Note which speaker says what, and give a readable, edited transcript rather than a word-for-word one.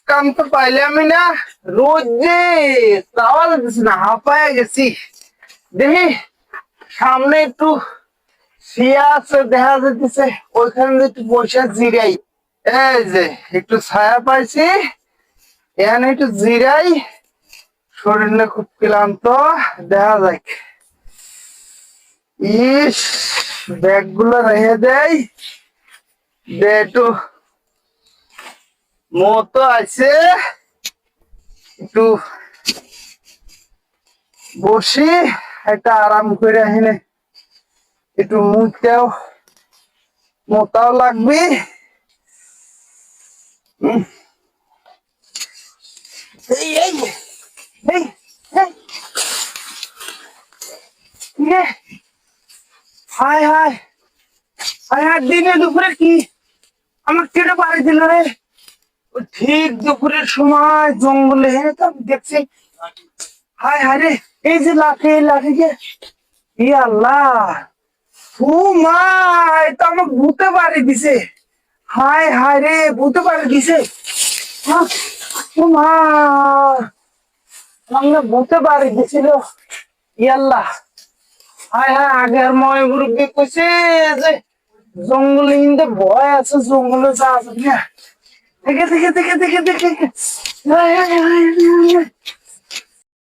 Speaker 1: কাম তো পাইলামই না। রোজ যে চাওয়া যাচ্ছে না, হাঁপায় গেছি। দেখি সামনে একটু শিয়া আছে, দেখা যাচ্ছে ওইখানে একটু বসে জিরাই। এই যে একটু ছায়া পাইছি, এখানে একটু জিরাই। শরীরটা খুব ক্লান্ত, দেখা যাক। ইস, ব্যাগ গুলো রেখে দেয়, একটু মতো আছে, একটু বসি, একটা আরাম করে এখানে একটু মোটাও লাগবে। এই এই এই এই ইয়ে, হায় হায় হায় হায়, দিনে দুপুরে কি আমার কেটে বাড়ি দিল রে? ওই ঠিক দুপুরের সময় জঙ্গলে হেরে তো আমি দেখছি। হায় হায় রে, এই যে লাঠি কে, ই আল্লাহ, ও মা, এটা আমার ভূতে বাড়ি দিছে। হায় হায় রে, ভূতে বাড়ি দিছে। হ্যাঁ, ও মা, আমরা ভূতে বাড়ি দিছিল। ই আল্লাহ, হায় হায়, আগের ময় মুরব্বী কইছে যে জঙ্গলে কিন্তু ভয় আছে, জঙ্গলে যাওয়া যাবে না। দেখে দেখে দেখে দেখে দেখে, হায় হায় হায় হায়।